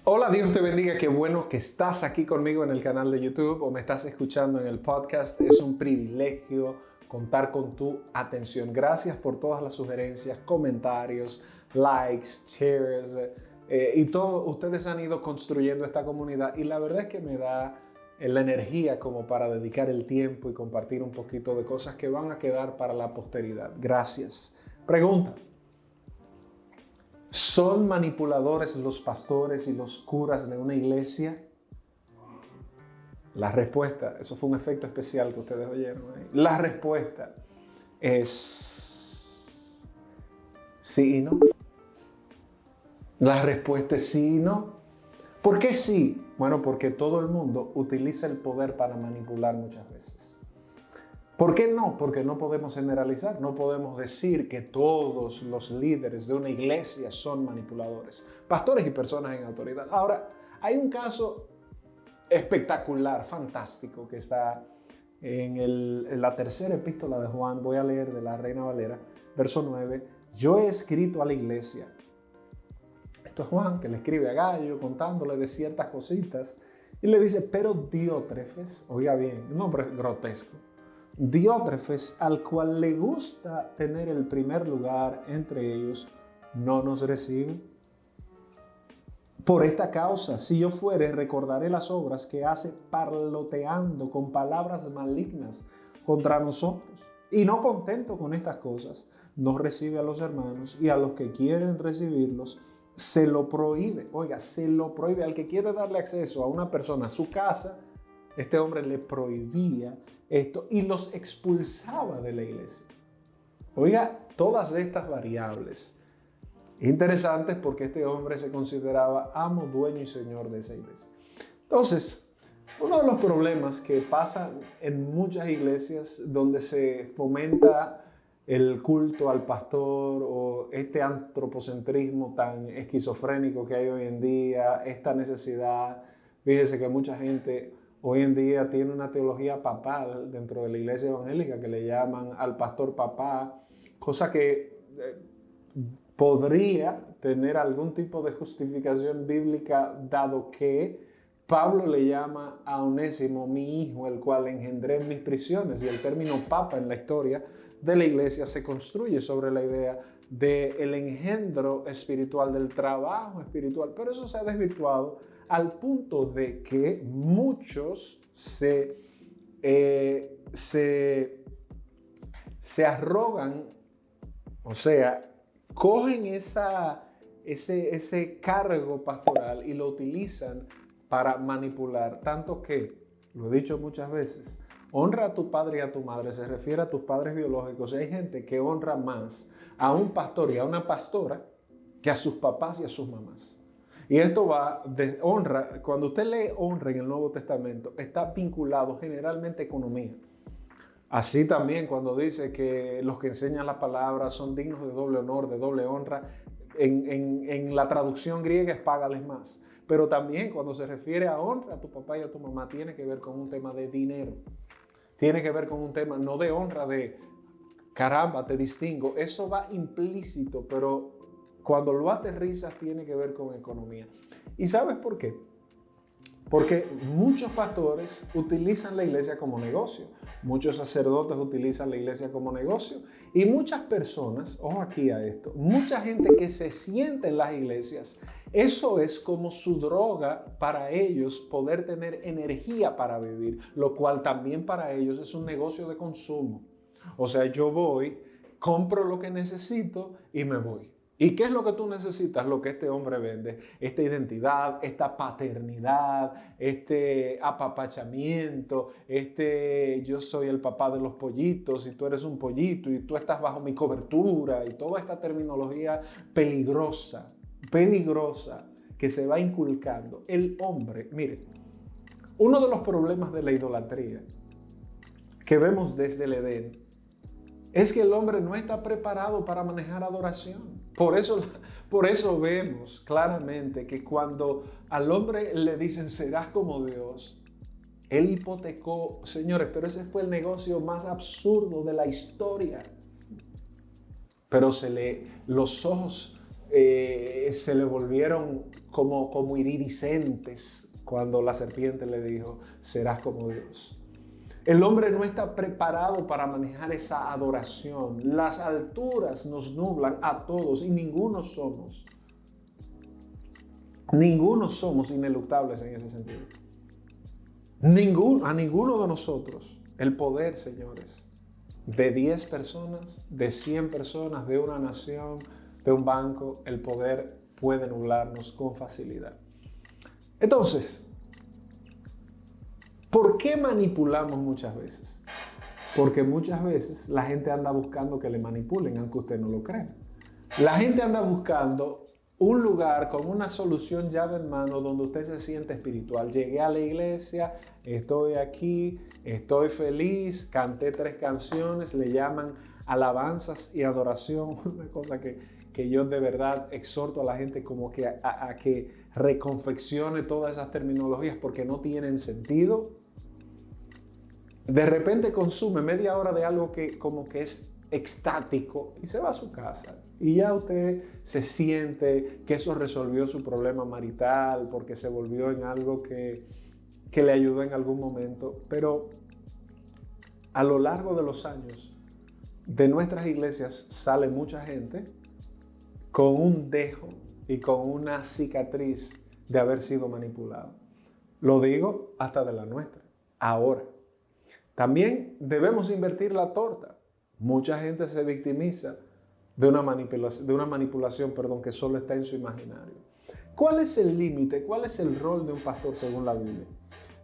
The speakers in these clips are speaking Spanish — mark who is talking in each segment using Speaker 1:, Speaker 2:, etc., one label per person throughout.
Speaker 1: Hola, Dios te bendiga, qué bueno que estás aquí conmigo en el canal de YouTube o me estás escuchando en el podcast. Es un privilegio contar con tu atención. Gracias por todas las sugerencias, comentarios, likes, shares y todo. Ustedes han ido construyendo esta comunidad y la verdad es que me da la energía como para dedicar el tiempo y compartir un poquito de cosas que van a quedar para la posteridad. Gracias. Pregunta. ¿Son manipuladores los pastores y los curas de una iglesia? La respuesta, eso fue un efecto especial que ustedes oyeron ahí. La respuesta es sí y no. La respuesta es sí y no. ¿Por qué sí? Bueno, porque todo el mundo utiliza el poder para manipular muchas veces. ¿Por qué no? Porque no podemos generalizar, no podemos decir que todos los líderes de una iglesia son manipuladores, pastores y personas en autoridad. Ahora, hay un caso espectacular, fantástico, que está en la tercera epístola de Juan. Voy a leer de la Reina Valera, verso 9. Yo he escrito a la iglesia. Esto es Juan, que le escribe a Gallo contándole de ciertas cositas y le dice, pero Diótrefes, oiga bien, un nombre grotesco, Diótrefes, al cual le gusta tener el primer lugar entre ellos, no nos recibe. Por esta causa, si yo fuere, recordaré las obras que hace parloteando con palabras malignas contra nosotros. Y no contento con estas cosas, no recibe a los hermanos y a los que quieren recibirlos, se lo prohíbe. Oiga, se lo prohíbe. Al que quiere darle acceso a una persona a su casa, este hombre le prohibía esto y los expulsaba de la iglesia. Oiga, todas estas variables interesantes porque este hombre se consideraba amo, dueño y señor de esa iglesia. Entonces, uno de los problemas que pasa en muchas iglesias donde se fomenta el culto al pastor o este antropocentrismo tan esquizofrénico que hay hoy en día, esta necesidad, fíjese que mucha gente hoy en día tiene una teología papal dentro de la iglesia evangélica que le llaman al pastor papá, cosa que podría tener algún tipo de justificación bíblica dado que Pablo le llama a Onésimo mi hijo, el cual engendré en mis prisiones, y el término papa en la historia de la iglesia se construye sobre la idea del engendro espiritual, del trabajo espiritual, pero eso se ha desvirtuado al punto de que muchos se arrogan, o sea, cogen ese cargo pastoral y lo utilizan para manipular, tanto que, lo he dicho muchas veces, honra a tu padre y a tu madre, se refiere a tus padres biológicos, y hay gente que honra más a un pastor y a una pastora que a sus papás y a sus mamás. Y esto va de honra, cuando usted lee honra en el Nuevo Testamento, está vinculado generalmente a economía. Así también cuando dice que los que enseñan la palabra son dignos de doble honor, de doble honra, en la traducción griega es págales más. Pero también cuando se refiere a honra a tu papá y a tu mamá, tiene que ver con un tema de dinero. Tiene que ver con un tema no de honra, de caramba, te distingo. Eso va implícito, pero cuando lo aterrizas tiene que ver con economía. ¿Y sabes por qué? Porque muchos pastores utilizan la iglesia como negocio, muchos sacerdotes utilizan la iglesia como negocio y muchas personas, ojo aquí a esto, mucha gente que se siente en las iglesias, eso es como su droga para ellos poder tener energía para vivir, lo cual también para ellos es un negocio de consumo. O sea, yo voy, compro lo que necesito y me voy. ¿Y qué es lo que tú necesitas? Lo que este hombre vende. Esta identidad, esta paternidad, este apapachamiento, yo soy el papá de los pollitos y tú eres un pollito y tú estás bajo mi cobertura y toda esta terminología peligrosa que se va inculcando. El hombre, mire, uno de los problemas de la idolatría que vemos desde el Edén es que el hombre no está preparado para manejar adoración. Por eso vemos claramente que cuando al hombre le dicen serás como Dios, él hipotecó, señores, pero ese fue el negocio más absurdo de la historia. Pero los ojos se le volvieron como iridiscentes cuando la serpiente le dijo, serás como Dios. El hombre no está preparado para manejar esa adoración. Las alturas nos nublan a todos y ninguno somos ineluctables en ese sentido. A ninguno de nosotros. El poder, señores, de 10 personas, de 100 personas, de una nación, de un banco, el poder puede nublarnos con facilidad. Entonces, ¿por qué manipulamos muchas veces? Porque muchas veces la gente anda buscando que le manipulen, aunque usted no lo crea. La gente anda buscando un lugar con una solución llave en mano donde usted se siente espiritual. Llegué a la iglesia, estoy aquí, estoy feliz, canté 3 canciones, le llaman alabanzas y adoración, una cosa que yo de verdad exhorto a la gente como que a que reconfeccione todas esas terminologías porque no tienen sentido. De repente consume media hora de algo que como que es extático y se va a su casa. Y ya usted se siente que eso resolvió su problema marital porque se volvió en algo que le ayudó en algún momento. Pero a lo largo de los años, de nuestras iglesias sale mucha gente con un dejo y con una cicatriz de haber sido manipulado. Lo digo hasta de la nuestra. Ahora, también debemos invertir la torta. Mucha gente se victimiza de una manipulación, que solo está en su imaginario. ¿Cuál es el límite? ¿Cuál es el rol de un pastor según la Biblia?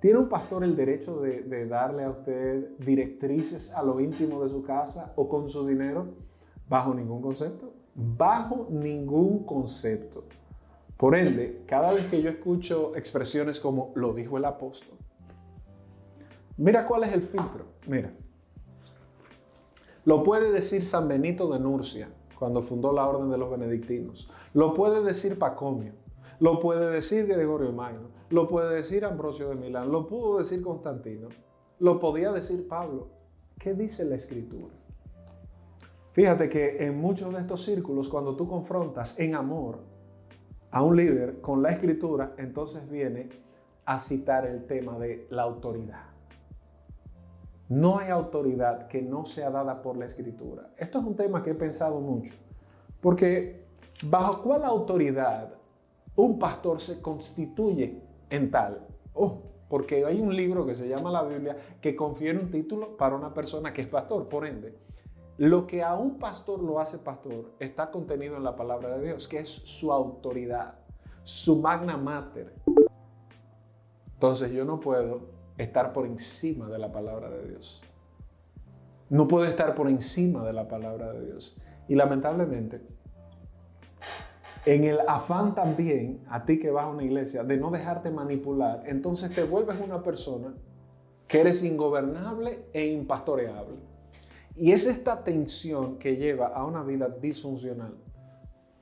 Speaker 1: ¿Tiene un pastor el derecho de darle a usted directrices a lo íntimo de su casa o con su dinero? Bajo ningún concepto. Bajo ningún concepto. Por ende, cada vez que yo escucho expresiones como lo dijo el apóstol, mira cuál es el filtro. Mira, lo puede decir San Benito de Nurcia cuando fundó la Orden de los Benedictinos. Lo puede decir Pacomio. Lo puede decir Gregorio Magno. Lo puede decir Ambrosio de Milán. Lo pudo decir Constantino. Lo podía decir Pablo. ¿Qué dice la Escritura? Fíjate que en muchos de estos círculos, cuando tú confrontas en amor a un líder con la Escritura, entonces viene a citar el tema de la autoridad. No hay autoridad que no sea dada por la Escritura. Esto es un tema que he pensado mucho, porque ¿bajo cuál autoridad un pastor se constituye en tal? Porque hay un libro que se llama la Biblia que confiere un título para una persona que es pastor. Por ende, lo que a un pastor lo hace pastor está contenido en la palabra de Dios, que es su autoridad, su magna mater. Entonces yo no puedo estar por encima de la palabra de Dios. No puedo estar por encima de la palabra de Dios. Y lamentablemente, en el afán también, a ti que vas a una iglesia, de no dejarte manipular, entonces te vuelves una persona que eres ingobernable e impastoreable. Y es esta tensión que lleva a una vida disfuncional.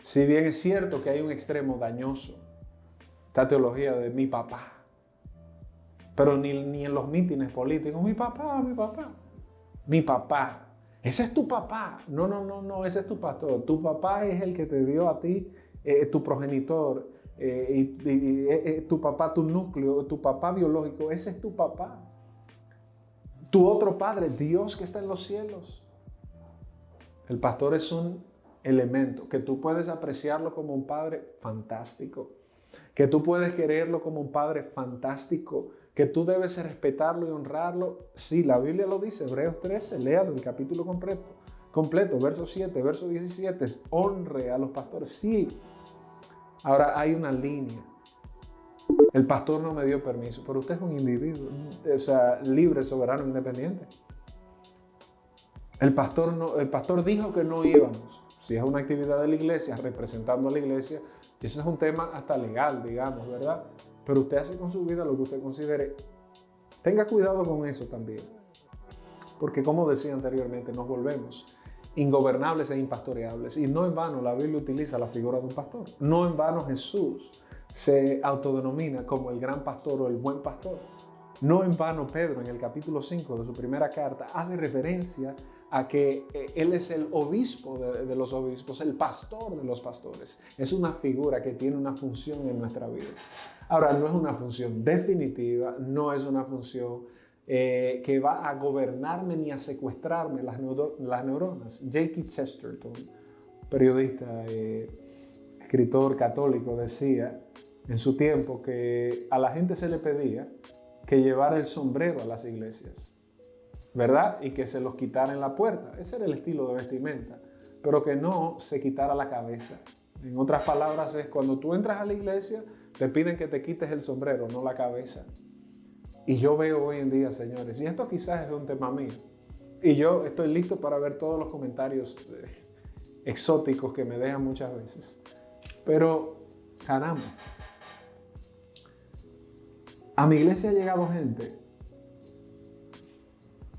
Speaker 1: Si bien es cierto que hay un extremo dañoso, esta teología de mi papá, pero ni en los mítines políticos, mi papá, ese es tu papá. No, ese es tu pastor. Tu papá es el que te dio a ti, tu progenitor, tu papá, tu núcleo, tu papá biológico, ese es tu papá. Tu otro padre, Dios que está en los cielos. El pastor es un elemento que tú puedes apreciarlo como un padre fantástico, que tú puedes quererlo como un padre fantástico, que tú debes respetarlo y honrarlo. Sí, la Biblia lo dice, Hebreos 13, léalo el capítulo completo, verso 7, verso 17, honre a los pastores. Sí, ahora hay una línea. El pastor no me dio permiso, pero usted es un individuo, libre, soberano, independiente. El pastor dijo que no íbamos. Si es una actividad de la iglesia, representando a la iglesia, ese es un tema hasta legal, digamos, ¿verdad? Pero usted hace con su vida lo que usted considere. Tenga cuidado con eso también. Porque como decía anteriormente, nos volvemos ingobernables e impastoreables. Y no en vano la Biblia utiliza la figura de un pastor. No en vano Jesús se autodenomina como el gran pastor o el buen pastor. No en vano Pedro en el capítulo 5 de su primera carta hace referencia a que Él es el obispo de los obispos, el pastor de los pastores. Es una figura que tiene una función en nuestra vida. Ahora, no es una función definitiva, no es una función que va a gobernarme ni a secuestrarme las neuronas. J.K. Chesterton, periodista, escritor católico, decía en su tiempo que a la gente se le pedía que llevara el sombrero a las iglesias, ¿verdad? Y que se los quitara en la puerta. Ese era el estilo de vestimenta, pero que no se quitara la cabeza. En otras palabras, es cuando tú entras a la iglesia, te piden que te quites el sombrero, no la cabeza. Y yo veo hoy en día, señores, y esto quizás es un tema mío, y yo estoy listo para ver todos los comentarios exóticos que me dejan muchas veces. Pero, caramba, a mi iglesia ha llegado gente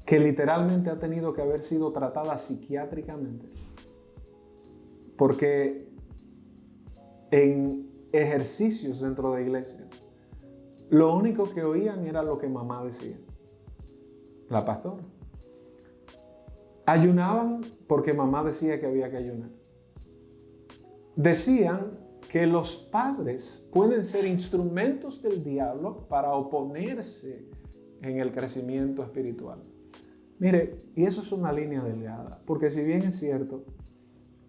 Speaker 1: que literalmente ha tenido que haber sido tratada psiquiátricamente, porque en ejercicios dentro de iglesias, lo único que oían era lo que mamá decía, la pastora. Ayunaban porque mamá decía que había que ayunar. Decían que los padres pueden ser instrumentos del diablo para oponerse en el crecimiento espiritual. Mire, y eso es una línea delgada, porque si bien es cierto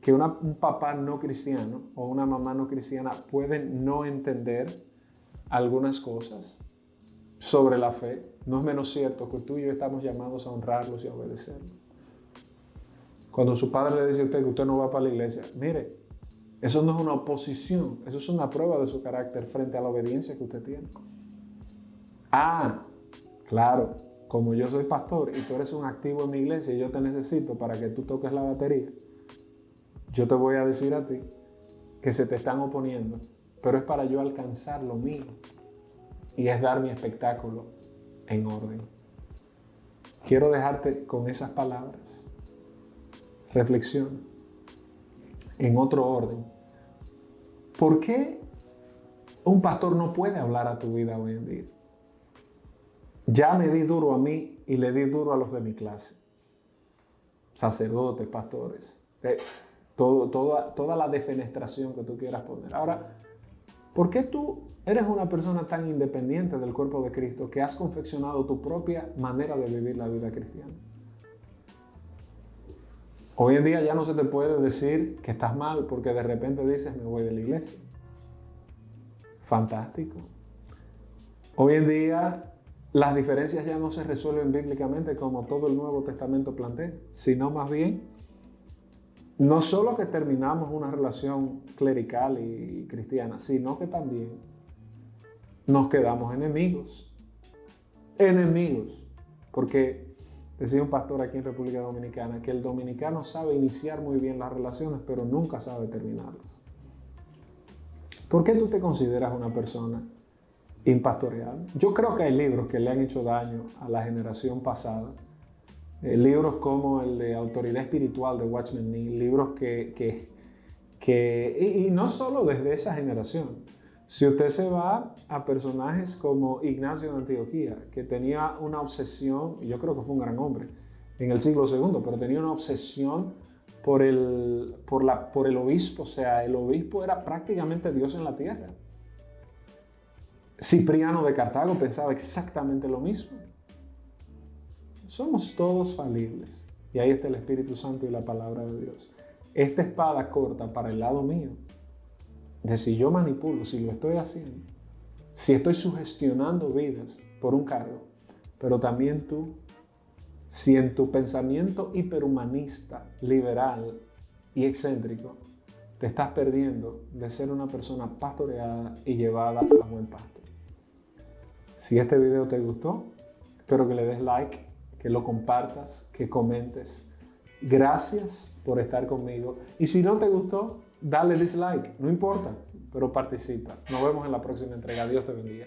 Speaker 1: que un papá no cristiano o una mamá no cristiana pueden no entender algunas cosas sobre la fe, no es menos cierto que tú y yo estamos llamados a honrarlos y a obedecerlos. Cuando su padre le dice a usted que usted no va para la iglesia, mire, eso no es una oposición, eso es una prueba de su carácter frente a la obediencia que usted tiene. Ah, claro, como yo soy pastor y tú eres un activo en mi iglesia y yo te necesito para que tú toques la batería, yo te voy a decir a ti que se te están oponiendo, pero es para yo alcanzar lo mío y es dar mi espectáculo en orden. Quiero dejarte con esas palabras. Reflexión. En otro orden. ¿Por qué un pastor no puede hablar a tu vida hoy en día? Ya me di duro a mí y le di duro a los de mi clase. Sacerdotes, pastores. Toda la defenestración que tú quieras poner. Ahora, ¿por qué tú eres una persona tan independiente del cuerpo de Cristo que has confeccionado tu propia manera de vivir la vida cristiana? Hoy en día ya no se te puede decir que estás mal porque de repente dices me voy de la iglesia. Fantástico. Hoy en día las diferencias ya no se resuelven bíblicamente como todo el Nuevo Testamento plantea, sino más bien no solo que terminamos una relación clerical y cristiana, sino que también nos quedamos enemigos. Enemigos. Porque decía un pastor aquí en República Dominicana que el dominicano sabe iniciar muy bien las relaciones, pero nunca sabe terminarlas. ¿Por qué tú te consideras una persona impastoreal? Yo creo que hay libros que le han hecho daño a la generación pasada. Libros como el de Autoridad Espiritual de Watchman Nee, libros y no solo desde esa generación. Si usted se va a personajes como Ignacio de Antioquía, que tenía una obsesión, y yo creo que fue un gran hombre en el siglo II, pero tenía una obsesión por el obispo, o sea, el obispo era prácticamente Dios en la tierra. Cipriano de Cartago pensaba exactamente lo mismo. Somos todos falibles, y ahí está el Espíritu Santo y la palabra de Dios. Esta espada corta para el lado mío, de si yo manipulo, si lo estoy haciendo, si estoy sugestionando vidas por un cargo, pero también tú, si en tu pensamiento hiperhumanista, liberal y excéntrico, te estás perdiendo de ser una persona pastoreada y llevada a buen pasto. Si este video te gustó, espero que le des like, que lo compartas, que comentes. Gracias por estar conmigo. Y si no te gustó, dale dislike, no importa, pero participa. Nos vemos en la próxima entrega. Dios te bendiga.